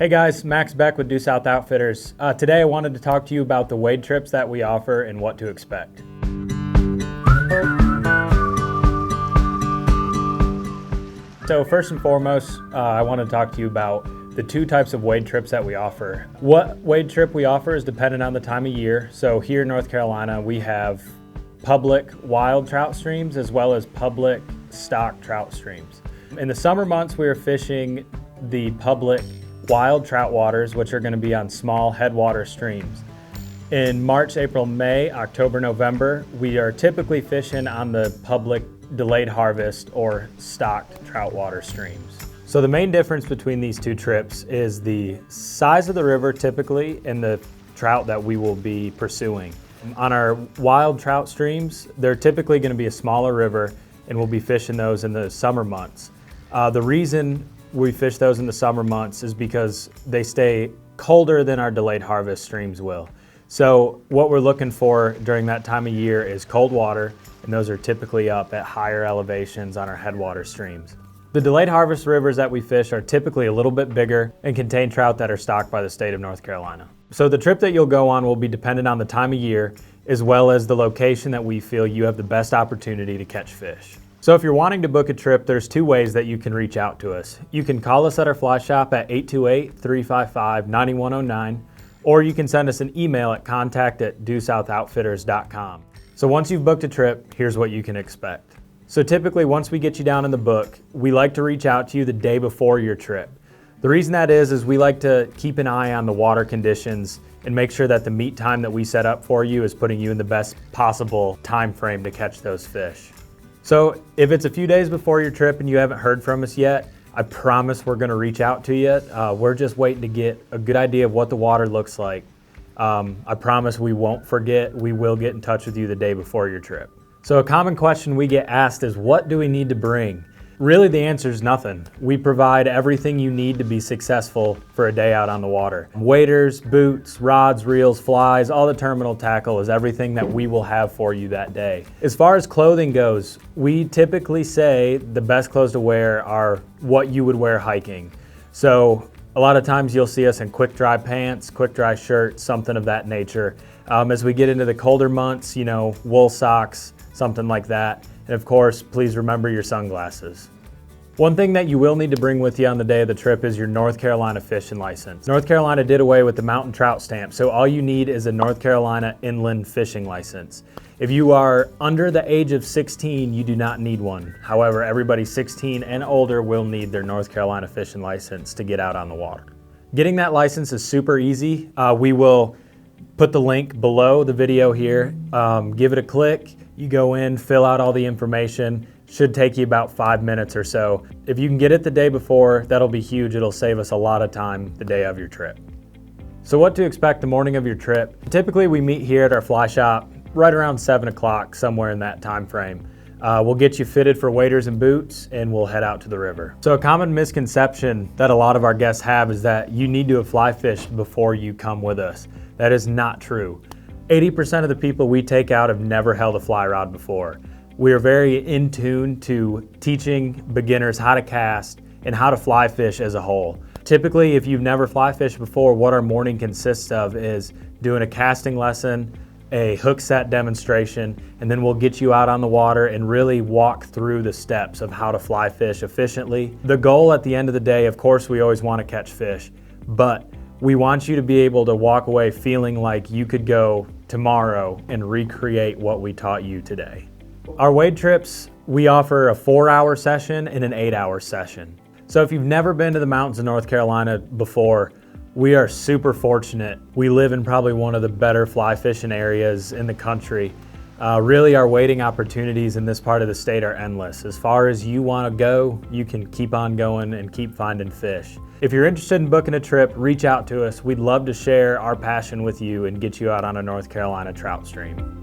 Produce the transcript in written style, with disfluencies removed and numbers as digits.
Hey guys, Max Beck with Due South Outfitters. Today I wanted to talk to you about the wade trips that we offer and what to expect. So first and foremost, I want to talk to you about the two types of wade trips that we offer. What wade trip we offer is dependent on the time of year. So here in North Carolina, we have public wild trout streams as well as public stock trout streams. In the summer months, we are fishing the public wild trout waters, which are going to be on small headwater streams. In March, April, May, October, November, we are typically fishing on the public delayed harvest or stocked trout water streams. So the main difference between these two trips is the size of the river typically and the trout that we will be pursuing. On our wild trout streams, they're typically going to be a smaller river and we'll be fishing those in the summer months. The reason we fish those in the summer months is because they stay colder than our delayed harvest streams will. So what we're looking for during that time of year is cold water, and those are typically up at higher elevations on our headwater streams. The delayed harvest rivers that we fish are typically a little bit bigger and contain trout that are stocked by the state of North Carolina. So the trip that you'll go on will be dependent on the time of year as well as the location that we feel you have the best opportunity to catch fish. So if you're wanting to book a trip, there's two ways that you can reach out to us. You can call us at our fly shop at 828-355-9109, or you can send us an email at contact@duesouthoutfitters.com. So once you've booked a trip, here's what you can expect. So typically once we get you down in the book, we like to reach out to you the day before your trip. The reason that is we like to keep an eye on the water conditions and make sure that the meet time that we set up for you is putting you in the best possible time frame to catch those fish. So if it's a few days before your trip and you haven't heard from us yet, I promise we're gonna reach out to you. We're just waiting to get a good idea of what the water looks like. I promise we won't forget. We will get in touch with you the day before your trip. So a common question we get asked is, what do we need to bring? Really, the answer is nothing. We provide everything you need to be successful for a day out on the water. Waders, boots, rods, reels, flies, all the terminal tackle is everything that we will have for you that day. As far as clothing goes, we typically say the best clothes to wear are what you would wear hiking. So a lot of times you'll see us in quick dry pants, quick dry shirts, something of that nature. As we get into the colder months, wool socks, something like that. And of course, please remember your sunglasses. One thing that you will need to bring with you on the day of the trip is your North Carolina fishing license. North Carolina did away with the mountain trout stamp, so all you need is a North Carolina inland fishing license. If you are under the age of 16, you do not need one. However, everybody 16 and older will need their North Carolina fishing license to get out on the water. Getting that license is super easy. We will put the link below the video here. Give it a click. You go in, fill out all the information. Should take you about 5 minutes or so. If you can get it the day before, that'll be huge. It'll save us a lot of time the day of your trip. So what to expect the morning of your trip? Typically we meet here at our fly shop right around 7 o'clock, somewhere in that time frame. We'll get you fitted for waders and boots and we'll head out to the river. So a common misconception that a lot of our guests have is that you need to have fly fished before you come with us. That is not true. 80% of the people we take out have never held a fly rod before. We are very in tune to teaching beginners how to cast and how to fly fish as a whole. Typically, if you've never fly fished before, what our morning consists of is doing a casting lesson, a hook set demonstration, and then we'll get you out on the water and really walk through the steps of how to fly fish efficiently. The goal at the end of the day, of course, we always want to catch fish, but we want you to be able to walk away feeling like you could go tomorrow and recreate what we taught you today. Our wade trips, we offer a 4-hour session and an 8-hour session. So if you've never been to the mountains of North Carolina before, we are super fortunate. We live in probably one of the better fly fishing areas in the country. Really, our wading opportunities in this part of the state are endless. As far as you want to go, you can keep on going and keep finding fish. If you're interested in booking a trip, reach out to us. We'd love to share our passion with you and get you out on a North Carolina trout stream.